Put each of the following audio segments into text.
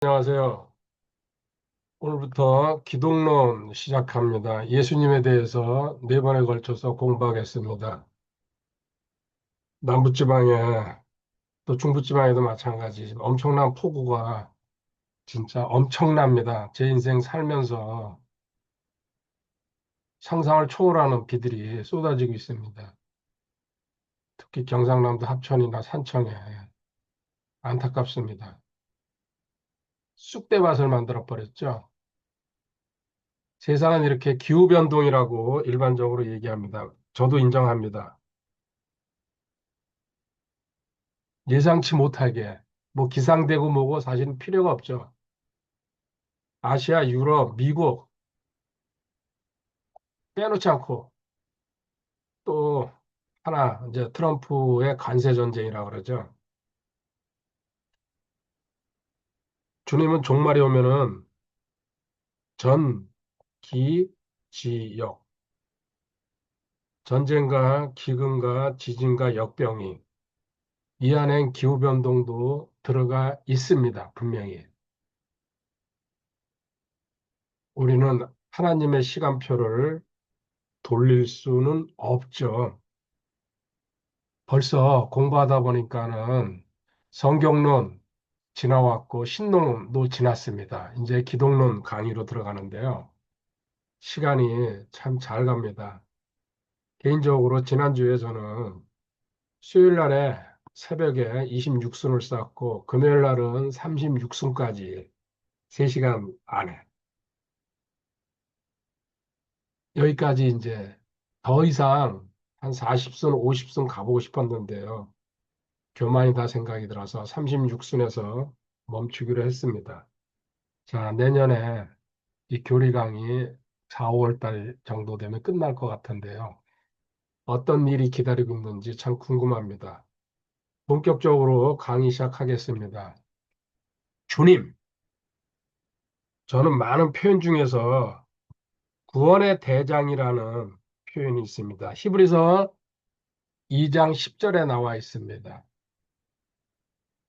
안녕하세요. 오늘부터 기독론 시작합니다. 예수님에 대해서 네 번에 걸쳐서 공부하겠습니다. 남부지방에 또 중부지방에도 마찬가지 엄청난 폭우가 진짜 엄청납니다. 제 인생 살면서 상상을 초월하는 비들이 쏟아지고 있습니다. 특히 경상남도 합천이나 산청에 안타깝습니다. 쑥대밭을 만들어 버렸죠. 세상은 이렇게 기후변동이라고 일반적으로 얘기합니다. 저도 인정합니다. 예상치 못하게 뭐 기상되고 뭐고 사실은 필요가 없죠. 아시아, 유럽, 미국 빼놓지 않고 또 하나 이제 트럼프의 관세 전쟁이라고 그러죠. 주님은 종말이 오면은 전, 기, 지, 역 전쟁과 기근과 지진과 역병이 이 안엔 기후변동도 들어가 있습니다. 분명히. 우리는 하나님의 시간표를 돌릴 수는 없죠. 벌써 공부하다 보니까는 성경론 지나왔고 신론도 지났습니다. 이제 기독론 강의로 들어가는데요. 시간이 참 잘 갑니다. 개인적으로 지난주에 저는 수요일 날에 새벽에 26순을 쌓고 금요일 날은 36순까지 3시간 안에 여기까지 이제 더 이상 한 40순, 50순 가보고 싶었는데요. 교만이 다 생각이 들어서 36순에서 멈추기로 했습니다. 자, 내년에 이 교리강이 4, 5월 달 정도 되면 끝날 것 같은데요. 어떤 일이 기다리고 있는지 참 궁금합니다. 본격적으로 강의 시작하겠습니다. 주님, 저는 많은 표현 중에서 구원의 대장이라는 표현이 있습니다. 히브리서 2장 10절에 나와 있습니다.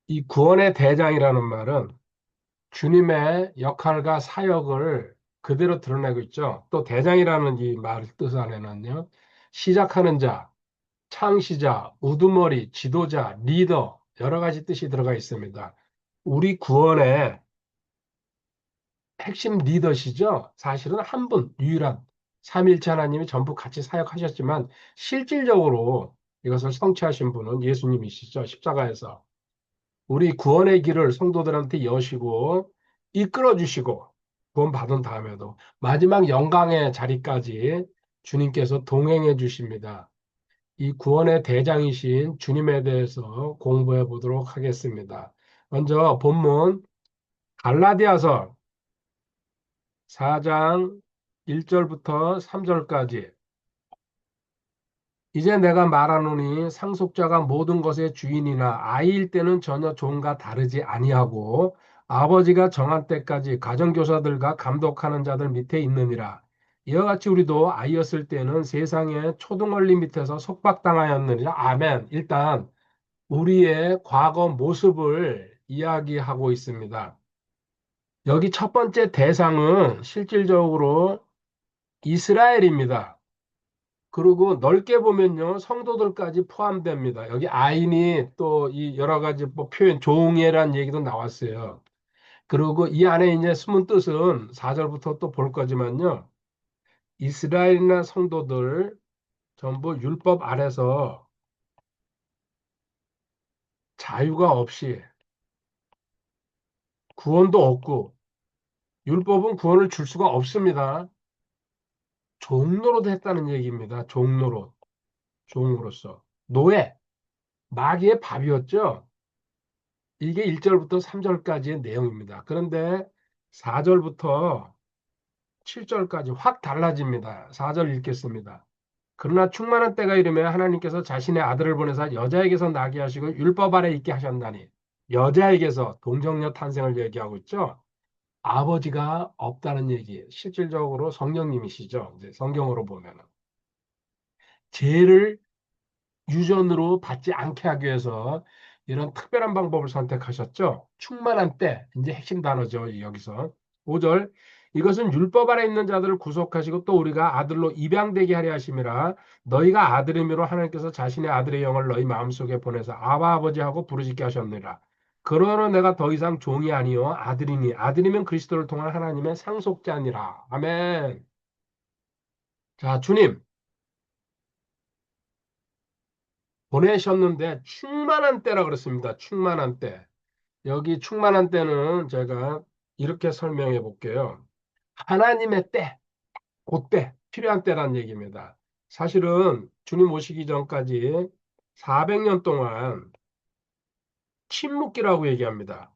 이 구원의 대장이라는 말은 주님의 역할과 사역을 그대로 드러내고 있죠. 또 대장이라는 이 말 뜻 안에는요. 시작하는 자, 창시자, 우두머리, 지도자, 리더 여러 가지 뜻이 들어가 있습니다. 우리 구원의 핵심 리더시죠. 사실은 한 분, 유일한 삼위일체 하나님이 전부 같이 사역하셨지만 실질적으로 이것을 성취하신 분은 예수님이시죠. 십자가에서. 우리 구원의 길을 성도들한테 여시고 이끌어 주시고 구원 받은 다음에도 마지막 영광의 자리까지 주님께서 동행해 주십니다. 이 구원의 대장이신 주님에 대해서 공부해 보도록 하겠습니다. 먼저 본문 갈라디아서 4장 1절부터 3절까지 이제 내가 말하노니 상속자가 모든 것의 주인이나 아이일 때는 전혀 종과 다르지 아니하고 아버지가 정한 때까지 가정교사들과 감독하는 자들 밑에 있느니라. 이와 같이 우리도 아이였을 때는 세상의 초등원리 밑에서 속박당하였느니라. 아멘. 일단 우리의 과거 모습을 이야기하고 있습니다. 여기 첫 번째 대상은 실질적으로 이스라엘입니다. 그리고 넓게 보면요, 성도들까지 포함됩니다. 여기 아인이 또 이 여러 가지 뭐 표현, 종이란 얘기도 나왔어요. 그리고 이 안에 이제 숨은 뜻은 4절부터 또 볼 거지만요, 이스라엘이나 성도들 전부 율법 아래서 자유가 없이 구원도 없고, 율법은 구원을 줄 수가 없습니다. 종로로 됐다는 얘기입니다. 종로로, 종으로서. 노예, 마귀의 밥이었죠. 이게 1절부터 3절까지의 내용입니다. 그런데 4절부터 7절까지 확 달라집니다. 4절 읽겠습니다. 그러나 충만한 때가 이르면 하나님께서 자신의 아들을 보내사 여자에게서 나게 하시고 율법 아래 있게 하셨나니 여자에게서 동정녀 탄생을 얘기하고 있죠. 아버지가 없다는 얘기. 실질적으로 성령님이시죠. 이제 성경으로 보면은 죄를 유전으로 받지 않게 하기 위해서 이런 특별한 방법을 선택하셨죠? 충만한 때, 이제 핵심 단어죠, 여기서. 5절, 이것은 율법 아래 있는 자들을 구속하시고 또 우리가 아들로 입양되게 하려 하심이라 너희가 아들임으로 하나님께서 자신의 아들의 영을 너희 마음속에 보내서 아바 아버지하고 부르짖게 하셨느니라. 그러므로 내가 더 이상 종이 아니요 아들이니 아들이면 그리스도를 통한 하나님의 상속자니라. 아멘. 자, 주님 보내셨는데 충만한 때라 그랬습니다. 충만한 때. 여기 충만한 때는 제가 이렇게 설명해 볼게요. 하나님의 때, 그때, 필요한 때란 얘기입니다. 사실은 주님 오시기 전까지 400년 동안 침묵기라고 얘기합니다.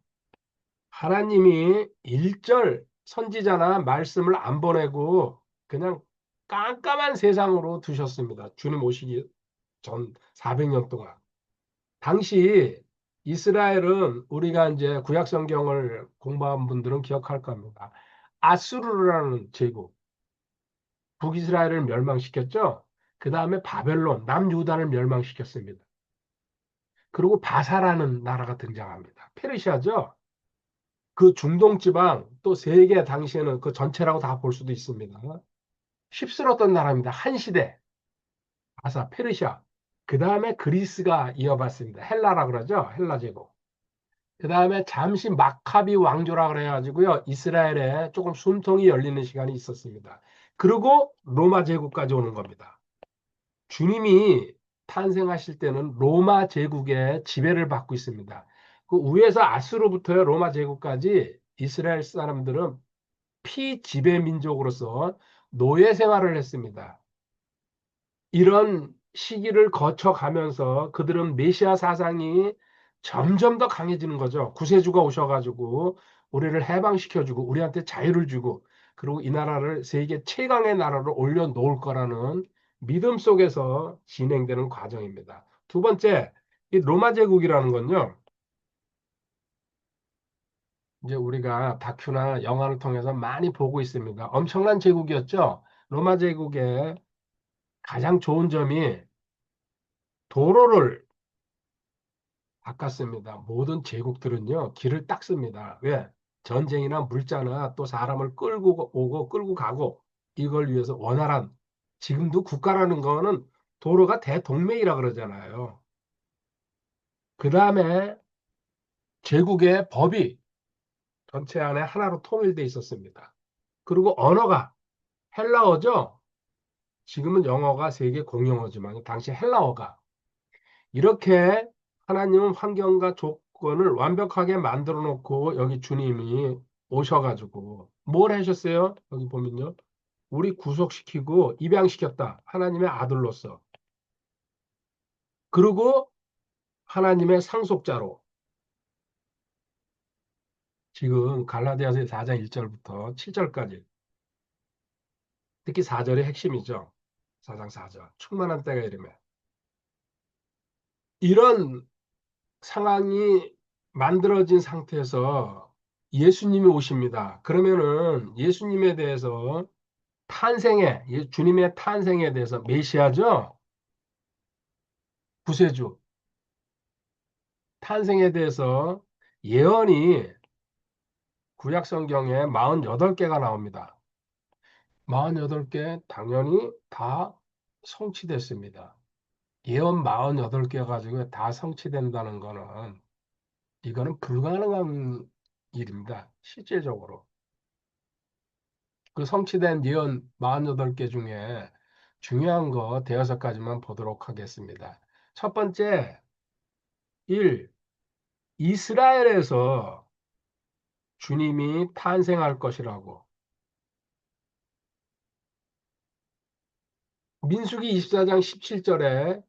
하나님이 일절 선지자나 말씀을 안 보내고 그냥 깜깜한 세상으로 두셨습니다. 주님 오시기 전 400년 동안. 당시 이스라엘은 우리가 이제 구약 성경을 공부한 분들은 기억할 겁니다. 아수르라는 제국, 북이스라엘을 멸망시켰죠. 그 다음에 바벨론, 남유다를 멸망시켰습니다. 그리고 바사라는 나라가 등장합니다. 페르시아죠. 그 중동 지방 또 세계 당시에는 그 전체라고 다 볼 수도 있습니다. 휩쓸었던 나라입니다. 한 시대 바사, 페르시아. 그 다음에 그리스가 이어봤습니다. 헬라라 그러죠. 헬라 제국. 그 다음에 잠시 마카비 왕조라 그래가지고요. 이스라엘에 조금 숨통이 열리는 시간이 있었습니다. 그리고 로마 제국까지 오는 겁니다. 주님이 탄생하실 때는 로마 제국의 지배를 받고 있습니다. 그 위에서 아수르부터 로마 제국까지 이스라엘 사람들은 피지배 민족으로서 노예 생활을 했습니다. 이런 시기를 거쳐가면서 그들은 메시아 사상이 점점 더 강해지는 거죠. 구세주가 오셔가지고 우리를 해방시켜주고 우리한테 자유를 주고 그리고 이 나라를 세계 최강의 나라로 올려놓을 거라는 믿음 속에서 진행되는 과정입니다. 두 번째, 이 로마 제국이라는 건요. 이제 우리가 다큐나 영화를 통해서 많이 보고 있습니다. 엄청난 제국이었죠. 로마 제국의 가장 좋은 점이 도로를 바꿨습니다. 모든 제국들은요, 길을 닦습니다. 왜? 전쟁이나 물자나 또 사람을 끌고 오고 끌고 가고 이걸 위해서 원활한 지금도 국가라는 거는 도로가 대동맥이라 그러잖아요. 그 다음에 제국의 법이 전체 안에 하나로 통일돼 있었습니다. 그리고 언어가 헬라어죠. 지금은 영어가 세계 공용어지만 당시 헬라어가 이렇게 하나님은 환경과 조건을 완벽하게 만들어 놓고 여기 주님이 오셔가지고 뭘 하셨어요? 여기 보면요. 우리 구속시키고 입양시켰다. 하나님의 아들로서. 그리고 하나님의 상속자로. 지금 갈라디아서 4장 1절부터 7절까지. 특히 4절이 핵심이죠. 4장 4절. 충만한 때가 이르면. 이런 상황이 만들어진 상태에서 예수님이 오십니다. 그러면은 예수님에 대해서 주님의 탄생에 대해서 메시아죠? 구세주. 탄생에 대해서 예언이 구약 성경에 48개가 나옵니다. 48개 당연히 다 성취됐습니다. 예언 48개 가지고 다 성취된다는 거는 이거는 불가능한 일입니다. 실질적으로. 그 성취된 예언 48개 중에 중요한 거 대여섯 가지만 보도록 하겠습니다. 첫 번째, 1. 이스라엘에서 주님이 탄생할 것이라고. 민수기 24장 17절에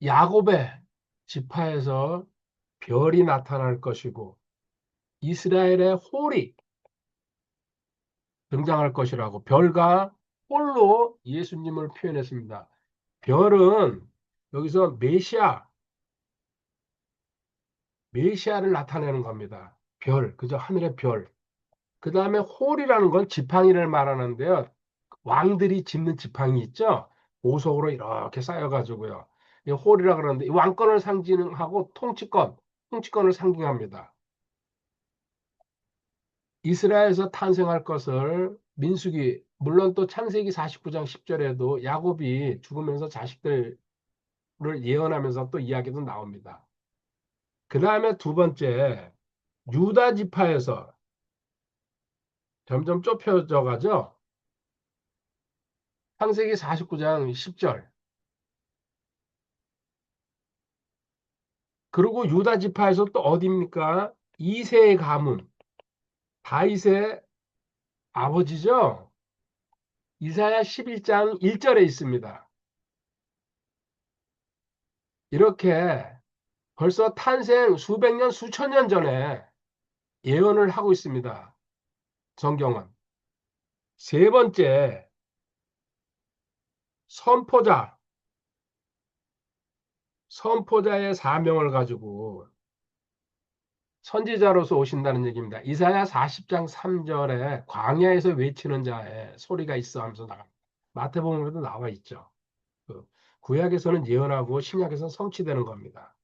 야곱의 지파에서 별이 나타날 것이고 이스라엘의 홀이 등장할 것이라고 별과 홀로 예수님을 표현했습니다. 별은 여기서 메시아를 나타내는 겁니다. 별, 그저 하늘의 별. 그 다음에 홀이라는 건 지팡이를 말하는데요. 왕들이 짚는 지팡이 있죠? 보석으로 이렇게 쌓여가지고요. 이 홀이라 그러는데 이 왕권을 상징하고 통치권을 상징합니다. 이스라엘에서 탄생할 것을 민수기, 물론 또 창세기 49장 10절에도 야곱이 죽으면서 자식들을 예언하면서 또 이야기도 나옵니다. 그 다음에 두 번째, 유다 지파에서 점점 좁혀져 가죠. 창세기 49장 10절. 그리고 유다 지파에서 또 어디입니까? 이세의 가문, 다윗의 아버지죠. 이사야 11장 1절에 있습니다. 이렇게 벌써 탄생 수백 년, 수천 년 전에 예언을 하고 있습니다. 성경은. 세 번째, 선포자, 선포자의 사명을 가지고 선지자로서 오신다는 얘기입니다. 이사야 40장 3절에 광야에서 외치는 자의 소리가 있어 하면서 나갑니다. 마태복음에도 나와 있죠. 그 구약에서는 예언하고 신약에서는 성취되는 겁니다.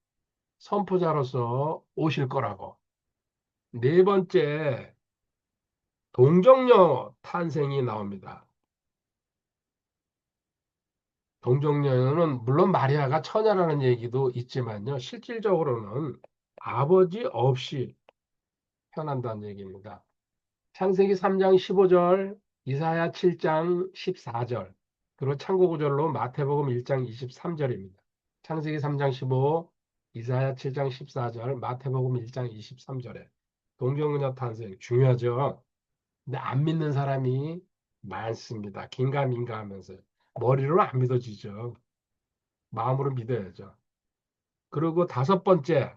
선포자로서 오실 거라고. 네 번째, 동정녀 탄생이 나옵니다. 동정녀는 물론 마리아가 처녀라는 얘기도 있지만요. 실질적으로는 아버지 없이 태어난다는 얘기입니다. 창세기 3장 15절, 이사야 7장 14절, 그리고 참고구절로 마태복음 1장 23절입니다. 창세기 3장 15, 이사야 7장 14절, 마태복음 1장 23절에 동정녀 탄생 중요하죠. 근데 안 믿는 사람이 많습니다. 긴가민가 하면서. 머리로 안 믿어지죠. 마음으로 믿어야죠. 그리고 다섯 번째,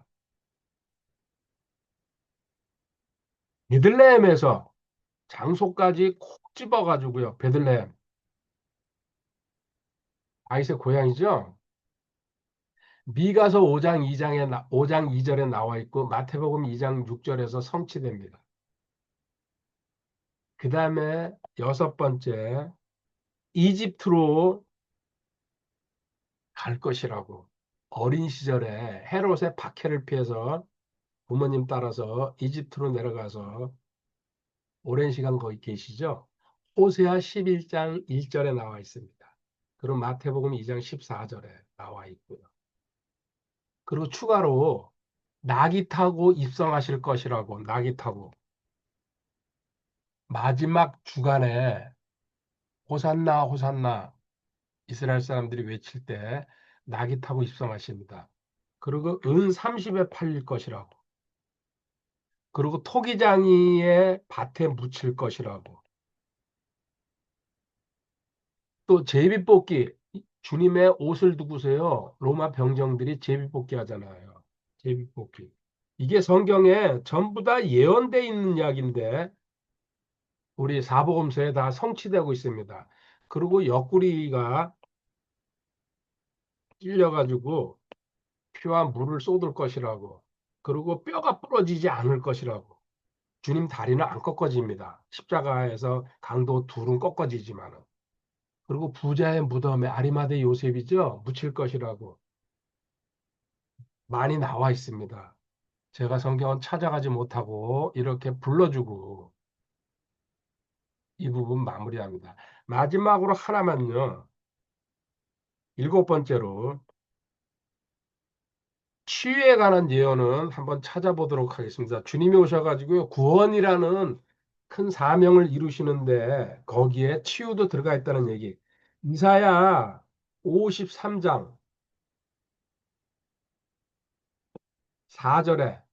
베들레헴에서 장소까지 콕 집어가지고요. 베들레헴. 다윗의 고향이죠. 미가서 5장 5장 2절에 나와 있고 마태복음 2장 6절에서 성취됩니다. 그 다음에 여섯 번째, 이집트로 갈 것이라고. 어린 시절에 헤롯의 박해를 피해서 부모님 따라서 이집트로 내려가서 오랜 시간 거기 계시죠. 호세아 11장 1절에 나와 있습니다. 그리고 마태복음 2장 14절에 나와 있고요. 그리고 추가로 나귀 타고 입성하실 것이라고, 나귀 타고. 마지막 주간에 호산나, 호산나 이스라엘 사람들이 외칠 때 나귀 타고 입성하십니다. 그리고 은 30에 팔릴 것이라고. 그리고 토기장이의 밭에 묻힐 것이라고. 또 제비뽑기, 주님의 옷을 두고서요. 로마 병정들이 제비뽑기 하잖아요. 제비뽑기. 이게 성경에 전부 다 예언돼 있는 이야기인데 우리 사복음서에 다 성취되고 있습니다. 그리고 옆구리가 찔려가지고 피와 물을 쏟을 것이라고. 그리고 뼈가 부러지지 않을 것이라고. 주님 다리는 안 꺾어집니다. 십자가에서 강도 둘은 꺾어지지만은. 그리고 부자의 무덤에 아리마대 요셉이죠. 묻힐 것이라고 많이 나와 있습니다. 제가 성경은 찾아가지 못하고 이렇게 불러주고 이 부분 마무리합니다. 마지막으로 하나만요. 일곱 번째로 치유에 관한 예언은 한번 찾아보도록 하겠습니다. 주님이 오셔가지고요. 구원이라는 큰 사명을 이루시는데 거기에 치유도 들어가 있다는 얘기. 이사야 53장 4절에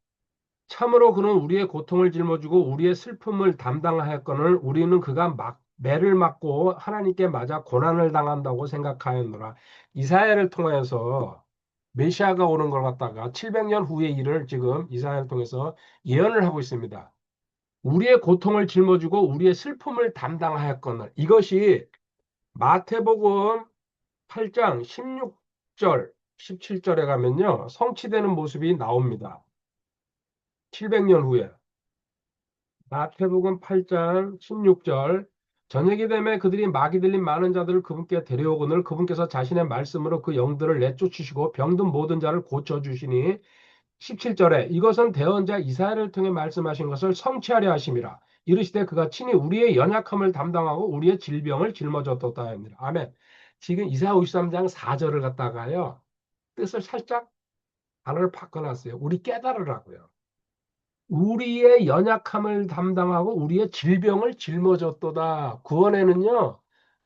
참으로 그는 우리의 고통을 짊어지고 우리의 슬픔을 담당하였거늘 우리는 그가 매를 맞고 하나님께 맞아 고난을 당한다고 생각하였노라. 이사야를 통해서 메시아가 오는 걸 갖다가 700년 후의 일을 지금 이사야를 통해서 예언을 하고 있습니다. 우리의 고통을 짊어지고 우리의 슬픔을 담당하였거늘 이것이 마태복음 8장 16절, 17절에 가면요. 성취되는 모습이 나옵니다. 700년 후에. 마태복음 8장 16절 저녁이 되매 그들이 막이 들린 많은 자들을 그분께 데려오거늘 그분께서 자신의 말씀으로 그 영들을 내쫓으시고 병든 모든 자를 고쳐주시니 17절에 이것은 대언자 이사야를 통해 말씀하신 것을 성취하려 하심이라. 이르시되 그가 친히 우리의 연약함을 담당하고 우리의 질병을 짊어졌도다 합니다. 아멘. 지금 이사야 53장 4절을 갖다가요. 뜻을 살짝 단어를 바꿔놨어요. 우리 깨달으라고요. 우리의 연약함을 담당하고 우리의 질병을 짊어졌도다. 구원에는요.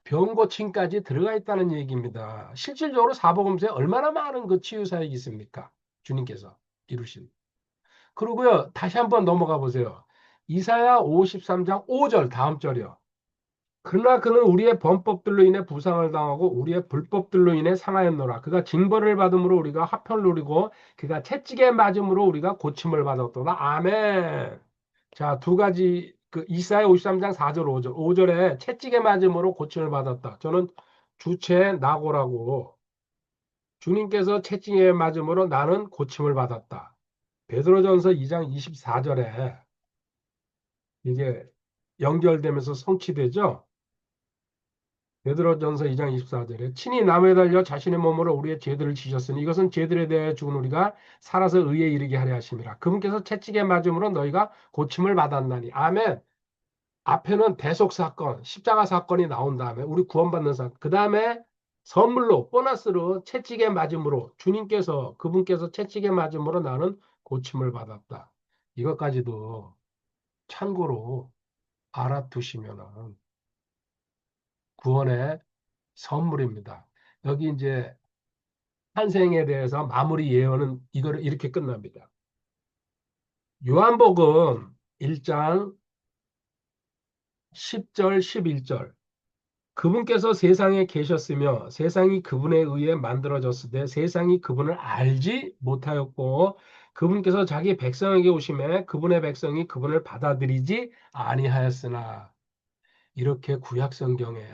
병 고침까지 들어가 있다는 얘기입니다. 실질적으로 사복음서에 얼마나 많은 그 치유 사역이 있습니까? 주님께서 이루신. 그리고요, 다시 한번 넘어가 보세요. 이사야 53장 5절 다음 절이요. 그러나 그는 우리의 범법들로 인해 부상을 당하고 우리의 불법들로 인해 상하였노라. 그가 징벌을 받음으로 우리가 화평을 누리고 그가 채찍에 맞음으로 우리가 고침을 받았도다. 아멘. 자, 두 가지 그 이사야 53장 4절 5절. 5절에 채찍에 맞음으로 고침을 받았다. 저는 주체 나고라고 주님께서 채찍에 맞음으로 나는 고침을 받았다. 베드로전서 2장 24절에 이게 연결되면서 성취되죠. 베드로전서 2장 24절에 친히 나무에 달려 자신의 몸으로 우리의 죄들을 지셨으니 이것은 죄들에 대해 죽은 우리가 살아서 의에 이르게 하려 하심이라. 그분께서 채찍에 맞음으로 너희가 고침을 받았나니. 아멘. 앞에는 대속 사건, 십자가 사건이 나온 다음에 우리 구원받는 사건. 그 다음에 선물로 보너스로 채찍에 맞음으로 주님께서 그분께서 채찍에 맞음으로 나는 고침을 받았다. 이것까지도 참고로 알아두시면은 구원의 선물입니다. 여기 이제 탄생에 대해서 마무리 예언은 이거를 이렇게 끝납니다. 요한복음 1장 10절 11절 그분께서 세상에 계셨으며 세상이 그분에 의해 만들어졌을 때 세상이 그분을 알지 못하였고 그분께서 자기 백성에게 오심에 그분의 백성이 그분을 받아들이지 아니하였으나 이렇게 구약 성경에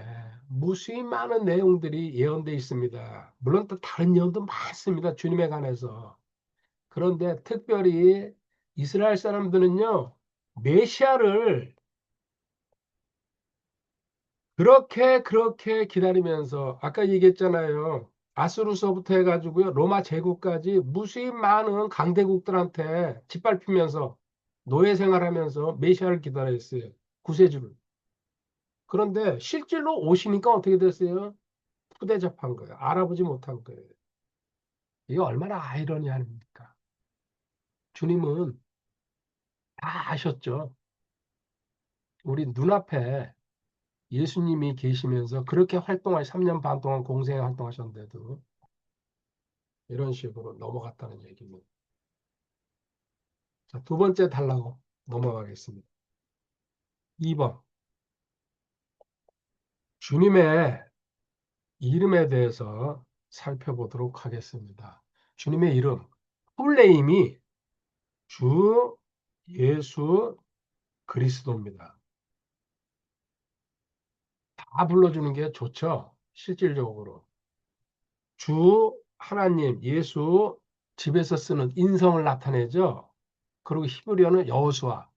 무수히 많은 내용들이 예언되어 있습니다. 물론 또 다른 예언도 많습니다. 주님에 관해서. 그런데 특별히 이스라엘 사람들은요, 메시아를 그렇게 기다리면서 아까 얘기했잖아요. 아수르서부터 해가지고요, 로마 제국까지 무수히 많은 강대국들한테 짓밟히면서 노예 생활하면서 메시아를 기다렸어요. 구세주를. 그런데 실질로 오시니까 어떻게 됐어요? 푸대접한 거예요. 알아보지 못한 거예요. 이게 얼마나 아이러니합니까? 주님은 다 아셨죠. 우리 눈앞에 예수님이 계시면서 그렇게 활동할 3년 반 동안 공생에 활동하셨는데도 이런 식으로 넘어갔다는 얘기입니다. 자, 두 번째 달라고 넘어가겠습니다. 2번. 주님의 이름에 대해서 살펴보도록 하겠습니다. 주님의 이름, 풀네임이 주 예수 그리스도입니다. 다 불러주는 게 좋죠. 실질적으로. 주 하나님, 예수 집에서 쓰는 인성을 나타내죠. 그리고 히브리어는 여호수아,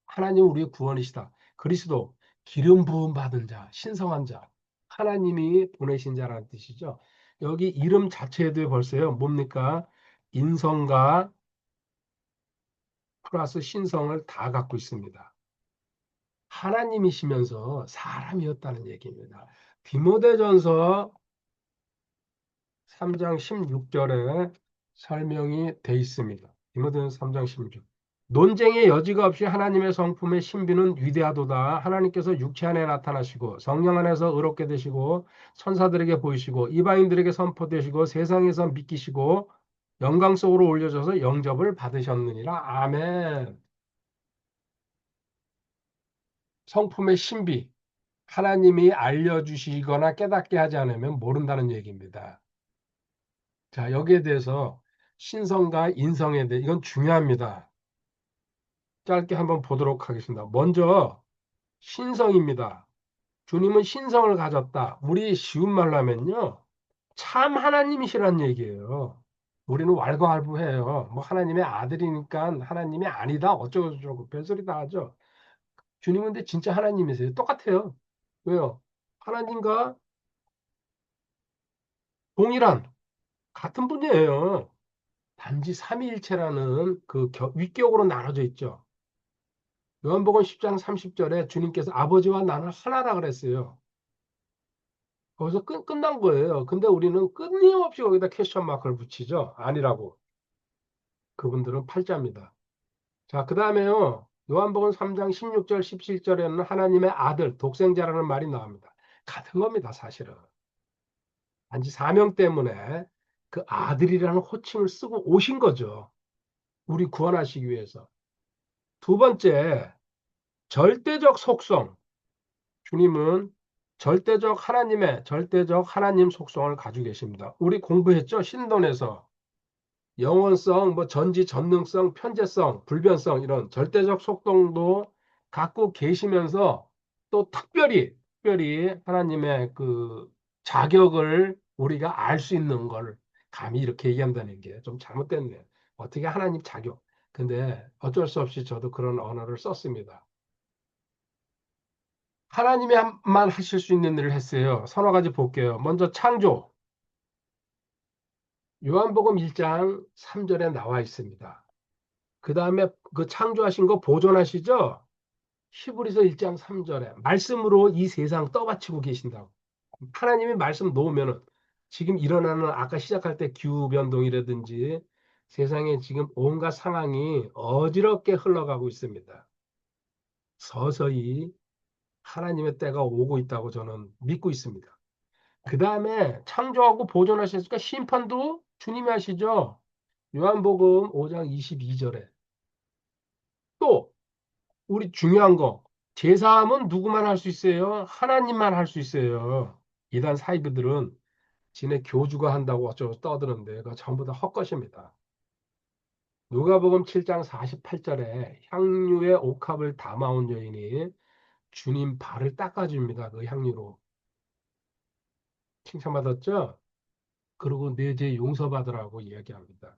하나님 우리의 구원이시다. 그리스도, 기름 부음 받은 자, 신성한 자, 하나님이 보내신 자라는 뜻이죠. 여기 이름 자체에도 벌써요. 뭡니까? 인성과 플러스 신성을 다 갖고 있습니다. 하나님이시면서 사람이었다는 얘기입니다. 디모데전서 3장 16절에 설명이 돼 있습니다. 디모데전서 3장 16. 논쟁의 여지가 없이 하나님의 성품의 신비는 위대하도다. 하나님께서 육체 안에 나타나시고 성령 안에서 의롭게 되시고 천사들에게 보이시고 이방인들에게 선포되시고 세상에서 믿기시고 영광 속으로 올려져서 영접을 받으셨느니라. 아멘. 성품의 신비. 하나님이 알려주시거나 깨닫게 하지 않으면 모른다는 얘기입니다. 자, 여기에 대해서 신성과 인성에 대해 이건 중요합니다. 짧게 한번 보도록 하겠습니다. 먼저 신성입니다. 주님은 신성을 가졌다. 우리 쉬운 말로 하면요. 참 하나님이시란 얘기예요. 우리는 왈가왈부해요. 뭐 하나님의 아들이니까 하나님이 아니다. 어쩌고저쩌고 별소리 다 하죠. 주님은 근데 진짜 하나님이세요. 똑같아요. 왜요? 하나님과 동일한 같은 분이에요. 단지 삼위일체라는 그 위격으로 나눠져 있죠. 요한복음 10장 30절에 주님께서 아버지와 나는 하나라 그랬어요. 거기서 끝난 거예요. 근데 우리는 끊임없이 거기다 퀘스천 마크를 붙이죠. 아니라고. 그분들은 팔자입니다. 자, 그 다음에요. 요한복음 3장 16절, 17절에는 하나님의 아들, 독생자라는 말이 나옵니다. 같은 겁니다, 사실은. 단지 사명 때문에 그 아들이라는 호칭을 쓰고 오신 거죠. 우리 구원하시기 위해서. 두 번째, 절대적 속성. 주님은 절대적 하나님 속성을 가지고 계십니다. 우리 공부했죠? 신론에서. 영원성, 뭐 전지 전능성, 편재성, 불변성 이런 절대적 속성도 갖고 계시면서 또 특별히 하나님의 그 자격을 우리가 알 수 있는 걸 감히 이렇게 얘기한다는 게 좀 잘못됐네요. 어떻게 하나님 자격? 근데 어쩔 수 없이 저도 그런 언어를 썼습니다. 하나님만 하실 수 있는 일을 했어요. 서너 가지 볼게요. 먼저 창조. 요한복음 1장 3절에 나와 있습니다. 그 다음에 그 창조하신 거 보존하시죠? 히브리서 1장 3절에 말씀으로 이 세상 떠받치고 계신다고. 하나님이 말씀 놓으면은 지금 일어나는 아까 시작할 때 기후 변동이라든지 세상에 지금 온갖 상황이 어지럽게 흘러가고 있습니다. 서서히 하나님의 때가 오고 있다고 저는 믿고 있습니다. 그 다음에 창조하고 보존하셨으니까 심판도 주님이 하시죠. 요한복음 5장 22절에 또 우리 중요한 거 제사함은 누구만 할 수 있어요? 하나님만 할 수 있어요. 이단 사이비들은 지네 교주가 한다고 어쩌고 떠드는데 그거 전부 다 헛것입니다. 누가복음 7장 48절에 향유의 옥합을 담아온 여인이 주님 발을 닦아줍니다. 그 향유로 칭찬받았죠? 그리고 내 죄 용서받으라고 이야기합니다.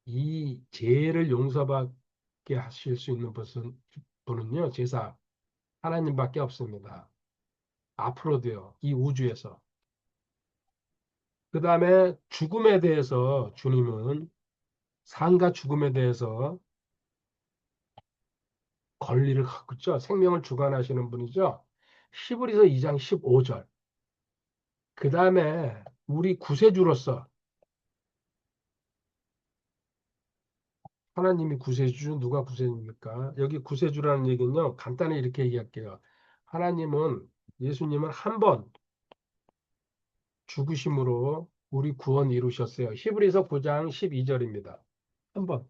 이 죄를 용서받게 하실 수 있는 분은요, 제사 하나님밖에 없습니다. 앞으로도요, 이 우주에서. 그 다음에 죽음에 대해서 주님은 삶과 죽음에 대해서 권리를 갖고 있죠. 생명을 주관하시는 분이죠. 히브리서 2장 15절. 그 다음에 우리 구세주로서 하나님이 구세주, 누가 구세주입니까? 여기 구세주라는 얘기는요, 간단히 이렇게 얘기할게요. 하나님은, 예수님은 한 번 죽으심으로 우리 구원 이루셨어요. 히브리서 9장 12절입니다. 한 번.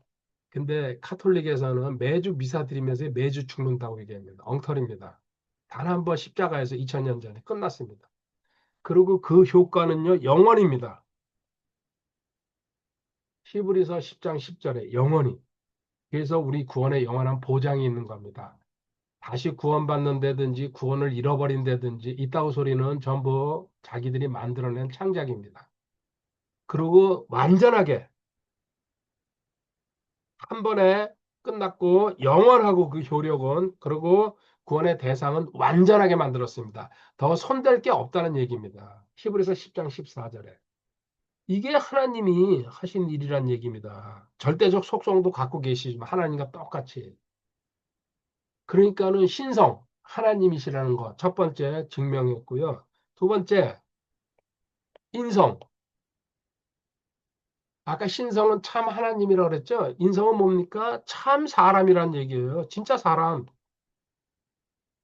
근데 카톨릭에서는 매주 미사 드리면서 매주 죽는다고 얘기합니다. 엉터리입니다. 단 한 번 십자가에서 2000년 전에 끝났습니다. 그리고 그 효과는요, 영원입니다. 히브리서 10장 10절에 영원히. 그래서 우리 구원의 영원한 보장이 있는 겁니다. 다시 구원받는다든지 구원을 잃어버린다든지 이따구 소리는 전부 자기들이 만들어낸 창작입니다. 그리고 완전하게 한 번에 끝났고 영원하고 그 효력은 그리고 구원의 대상은 완전하게 만들었습니다. 더 손댈 게 없다는 얘기입니다. 히브리서 10장 14절에. 이게 하나님이 하신 일이란 얘기입니다. 절대적 속성도 갖고 계시지만 하나님과 똑같이. 그러니까는 신성, 하나님이시라는 것. 첫 번째 증명했고요. 두 번째, 인성. 아까 신성은 참 하나님이라고 그랬죠? 인성은 뭡니까? 참 사람이란 얘기예요. 진짜 사람.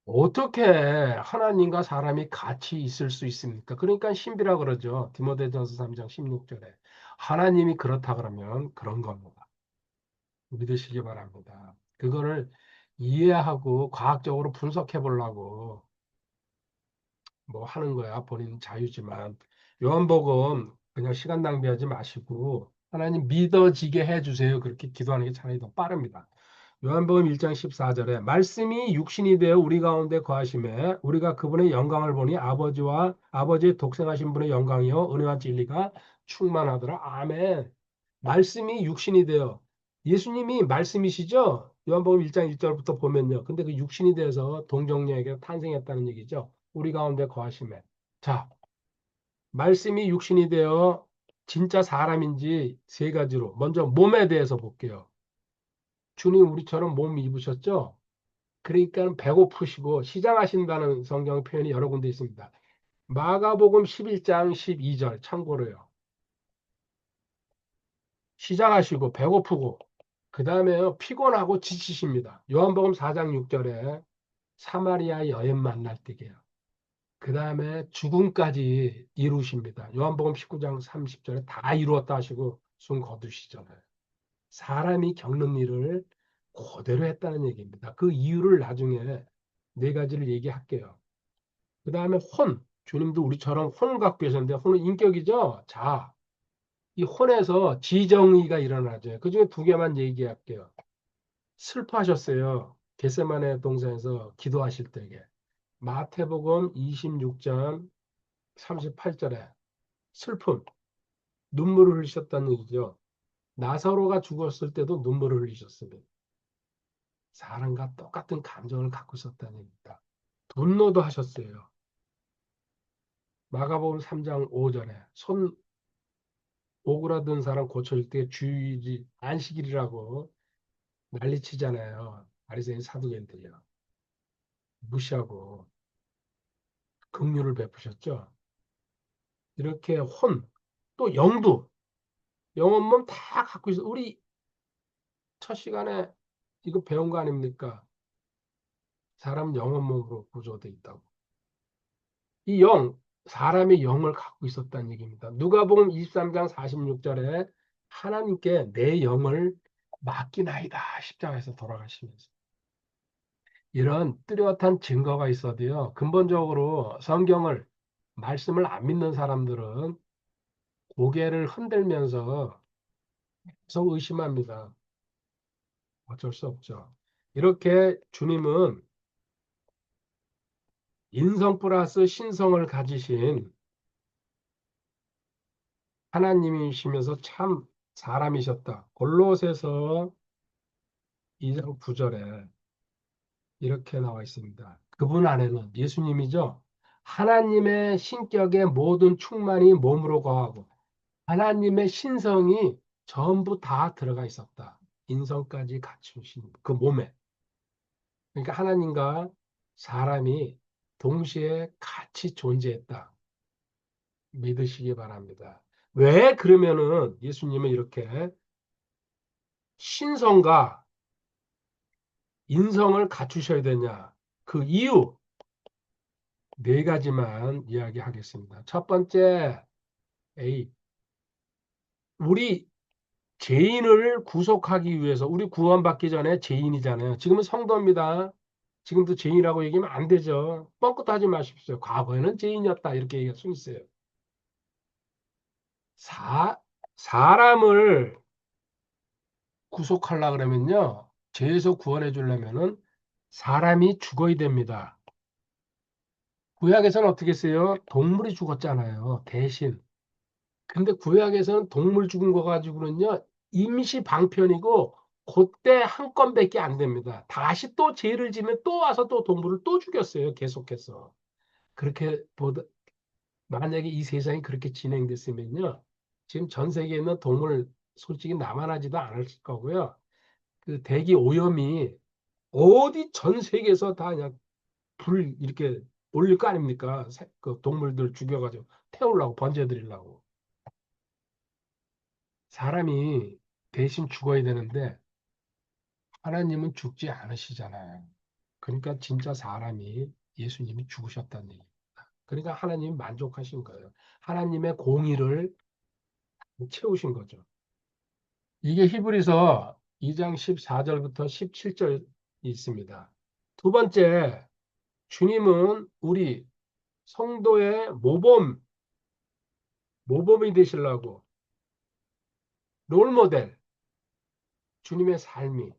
어떻게 하나님과 사람이 같이 있을 수 있습니까? 그러니까 신비라 그러죠. 디모데전서 3장 16절에. 하나님이 그렇다 그러면 그런 겁니다. 믿으시기 바랍니다. 그거를 이해하고 과학적으로 분석해 보려고 뭐 하는 거야. 본인 자유지만. 요한복음 그냥 시간 낭비하지 마시고 하나님 믿어지게 해주세요. 그렇게 기도하는 게 차라리 더 빠릅니다. 요한복음 1장 14절에 말씀이 육신이 되어 우리 가운데 거하심에 우리가 그분의 영광을 보니 아버지와 아버지의 독생하신 분의 영광이요 은혜와 진리가 충만하더라. 아멘. 말씀이 육신이 되어 예수님이 말씀이시죠? 요한복음 1장 1절부터 보면요. 근데 그 육신이 돼서 동정녀에게 탄생했다는 얘기죠. 우리 가운데 거하심에. 자, 말씀이 육신이 되어 진짜 사람인지 세 가지로. 먼저 몸에 대해서 볼게요. 주님 우리처럼 몸 입으셨죠? 그러니까 배고프시고 시장하신다는 성경 표현이 여러 군데 있습니다. 마가복음 11장 12절 참고로요. 시장하시고 배고프고 그 다음에 피곤하고 지치십니다. 요한복음 4장 6절에 사마리아 여인 만날 때게요. 그 다음에 죽음까지 이루십니다. 요한복음 19장 30절에 다 이루었다 하시고 숨 거두시잖아요. 사람이 겪는 일을 그대로 했다는 얘기입니다. 그 이유를 나중에 네 가지를 얘기할게요. 그 다음에 혼. 주님도 우리처럼 혼을 갖고 계셨는데 혼은 인격이죠. 자, 이 혼에서 지정의가 일어나죠. 그중에 두 개만 얘기할게요. 슬퍼하셨어요. 겟세마네 동산에서 기도하실 때에. 마태복음 26장 38절에 슬픔, 눈물을 흘리셨다는 얘기죠. 나사로가 죽었을 때도 눈물을 흘리셨습니다. 사람과 똑같은 감정을 갖고 있었다는 얘기입니다. 분노도 하셨어요. 마가복음 3장 5절에 손 오그라든 사람 고칠 때 주의지 안식일이라고 난리치잖아요. 바리새인 사두개인들이요. 무시하고 긍휼을 베푸셨죠. 이렇게 혼, 또 영도, 영혼 몸 다 갖고 있어. 우리 첫 시간에 이거 배운 거 아닙니까? 사람 영혼 몸으로 구조되어 있다고. 이 영, 사람의 영을 갖고 있었다는 얘기입니다. 누가복음 23장 46절에 하나님께 내 영을 맡기나이다 십자가에서 돌아가시면서 이런 뚜렷한 증거가 있어도요. 근본적으로 성경을 말씀을 안 믿는 사람들은 고개를 흔들면서 계속 의심합니다. 어쩔 수 없죠. 이렇게 주님은 인성 플러스 신성을 가지신 하나님이시면서 참 사람이셨다. 골로새서 2장 9절에 이렇게 나와 있습니다. 그분 안에는 예수님이죠. 하나님의 신격의 모든 충만이 몸으로 거하고 하나님의 신성이 전부 다 들어가 있었다. 인성까지 갖추신 그 몸에. 그러니까 하나님과 사람이 동시에 같이 존재했다. 믿으시기 바랍니다. 왜 그러면은 예수님은 이렇게 신성과 인성을 갖추셔야 되냐? 그 이유 네 가지만 이야기하겠습니다. 첫 번째, A. 우리 죄인을 구속하기 위해서 우리 구원받기 전에 죄인이잖아요. 지금은 성도입니다. 지금도 죄인이라고 얘기하면 안 되죠. 뻥끗하지 마십시오. 과거에는 죄인이었다. 이렇게 얘기할 수 있어요. 사람을 구속하려 그러면요. 죄에서 구원해 주려면은 사람이 죽어야 됩니다. 구약에서는 어떻게 했어요? 동물이 죽었잖아요. 대신. 근데 구약에서는 동물 죽은 거 가지고는요. 임시 방편이고 그때 한 건밖에 안 됩니다. 다시 또 죄를 지면 또 와서 또 동물을 또 죽였어요. 계속해서. 그렇게 보다 만약에 이 세상이 그렇게 진행됐으면요. 지금 전 세계에 있는 동물 솔직히 남아나지도 않을 거고요. 그 대기 오염이 어디 전 세계에서 다 그냥 불 이렇게 올릴 거 아닙니까? 그 동물들 죽여가지고 태우려고 번제드리려고. 사람이 대신 죽어야 되는데 하나님은 죽지 않으시잖아요. 그러니까 진짜 사람이 예수님이 죽으셨다는 얘기입니다. 그러니까 하나님이 만족하신 거예요. 하나님의 공의를 채우신 거죠. 이게 히브리서 2장 14절부터 17절 있습니다. 두 번째, 주님은 우리 성도의 모범이 되시려고 롤모델, 주님의 삶이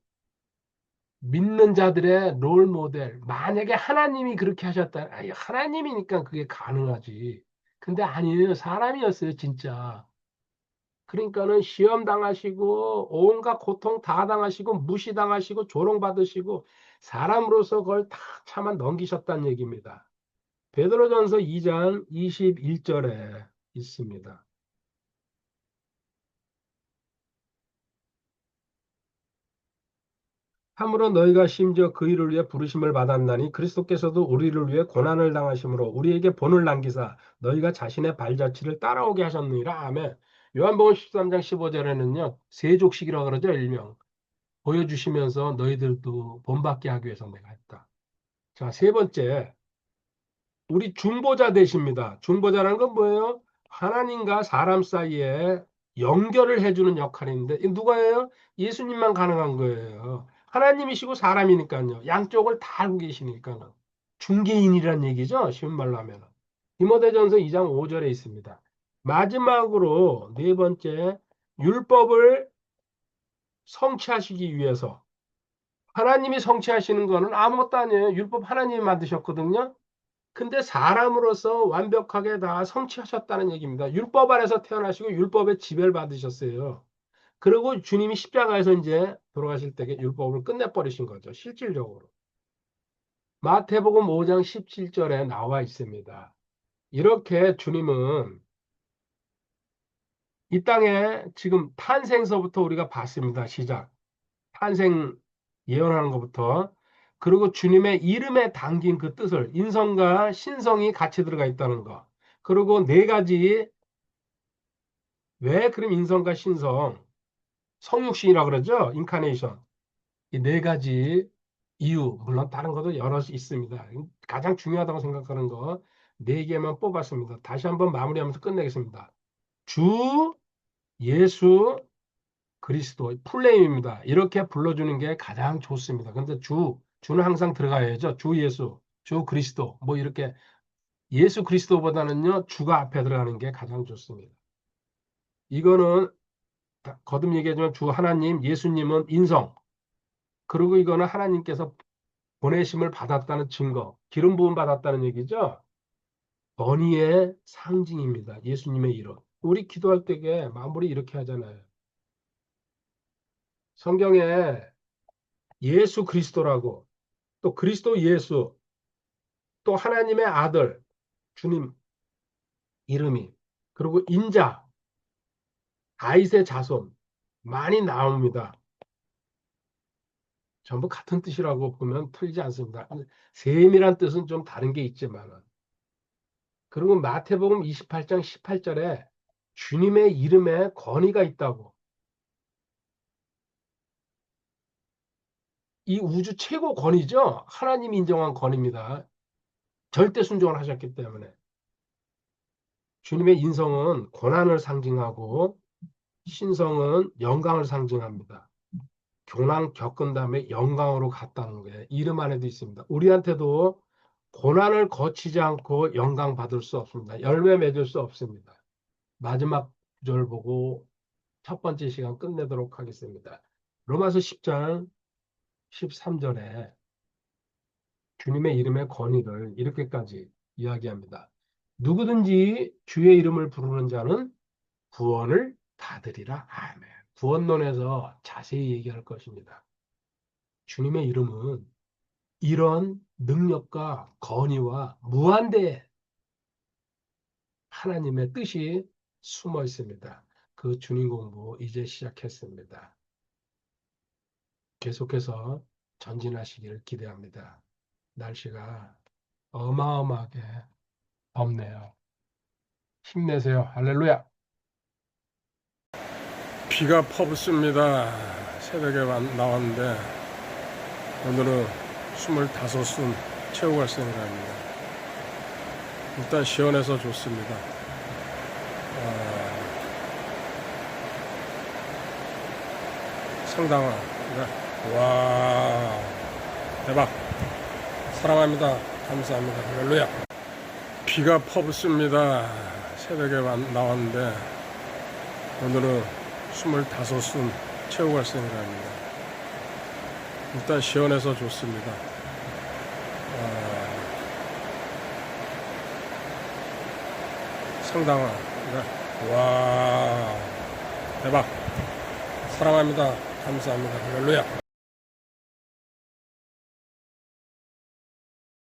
믿는 자들의 롤모델. 만약에 하나님이 그렇게 하셨다, 아니, 하나님이니까 그게 가능하지. 근데 아니에요. 사람이었어요, 진짜. 그러니까는 시험 당하시고 온갖 고통 다 당하시고 무시당하시고 조롱받으시고 사람으로서 그걸 다 참아 넘기셨다는 얘기입니다. 베드로전서 2장 21절에 있습니다. 참으로 너희가 심지어 그 일을 위해 부르심을 받았나니 그리스도께서도 우리를 위해 고난을 당하심으로 우리에게 본을 남기사 너희가 자신의 발자취를 따라오게 하셨느니라. 아멘. 요한복음 13장 15절에는요. 세족식이라고 그러죠. 일명. 보여주시면서 너희들도 본받게 하기 위해서 내가 했다. 자, 세 번째. 우리 중보자 되십니다. 중보자라는 건 뭐예요? 하나님과 사람 사이에 연결을 해주는 역할인데 누가예요? 예수님만 가능한 거예요. 하나님이시고 사람이니까요. 양쪽을 다 알고 계시니까요. 중개인이란 얘기죠. 쉬운 말로 하면. 디모데전서 2장 5절에 있습니다. 마지막으로 네 번째, 율법을 성취하시기 위해서 하나님이 성취하시는 거는 아무것도 아니에요. 율법 하나님이 만드셨거든요. 근데 사람으로서 완벽하게 다 성취하셨다는 얘기입니다. 율법 아래서 태어나시고 율법의 지배를 받으셨어요. 그리고 주님이 십자가에서 이제 돌아가실 때 율법을 끝내버리신 거죠. 실질적으로. 마태복음 5장 17절에 나와 있습니다. 이렇게 주님은 이 땅에 지금 탄생서부터 우리가 봤습니다. 시작. 탄생 예언하는 것부터. 그리고 주님의 이름에 담긴 그 뜻을 인성과 신성이 같이 들어가 있다는 거. 그리고 네 가지 왜 그럼 인성과 신성, 성육신이라고 그러죠? 인카네이션. 이 네 가지 이유, 물론 다른 것도 여럿 있습니다. 가장 중요하다고 생각하는 거 네 개만 뽑았습니다. 다시 한번 마무리하면서 끝내겠습니다. 주 예수 그리스도 풀네임입니다. 이렇게 불러주는 게 가장 좋습니다. 근데 주는 항상 들어가야죠. 주 예수, 주 그리스도 뭐 이렇게 예수 그리스도보다는요 주가 앞에 들어가는 게 가장 좋습니다. 이거는 거듭 얘기하지만 주 하나님, 예수님은 인성. 그리고 이거는 하나님께서 보내심을 받았다는 증거, 기름 부음 받았다는 얘기죠. 권위의 상징입니다. 예수님의 이름. 우리 기도할 때에 마무리 이렇게 하잖아요. 성경에 예수 그리스도라고 또 그리스도 예수 또 하나님의 아들 주님 이름이 그리고 인자 다윗의 자손 많이 나옵니다. 전부 같은 뜻이라고 보면 틀리지 않습니다. 세밀한 뜻은 좀 다른 게 있지만 그리고 마태복음 28장 18절에 주님의 이름에 권위가 있다고 이 우주 최고 권위죠. 하나님이 인정한 권위입니다. 절대 순종을 하셨기 때문에 주님의 인성은 고난을 상징하고 신성은 영광을 상징합니다. 고난 겪은 다음에 영광으로 갔다는 거예요. 이름 안에도 있습니다. 우리한테도 고난을 거치지 않고 영광 받을 수 없습니다. 열매 맺을 수 없습니다. 마지막 구절 보고 첫 번째 시간 끝내도록 하겠습니다. 로마서 10장 13절에 주님의 이름의 권위를 이렇게까지 이야기합니다. 누구든지 주의 이름을 부르는 자는 구원을 받으리라. 아멘. 구원론에서 자세히 얘기할 것입니다. 주님의 이름은 이런 능력과 권위와 무한대 하나님의 뜻이 숨어 있습니다. 그 주님 공부 이제 시작했습니다. 계속해서 전진하시기를 기대합니다. 날씨가 어마어마하게 덥네요. 힘내세요. 할렐루야. 비가 퍼붓습니다. 새벽에 나왔는데 오늘은 25숨 채우고 갈 생각입니다. 일단 시원해서 좋습니다. 상당한 와 대박 사랑합니다. 감사합니다. 할렐루야. 비가 퍼붓습니다. 새벽에 나왔는데 오늘은 25숨 채우고 갈 생각입니다. 일단 시원해서 좋습니다. 상당한 와 대박. 사랑합니다. 감사합니다. 할렐루야.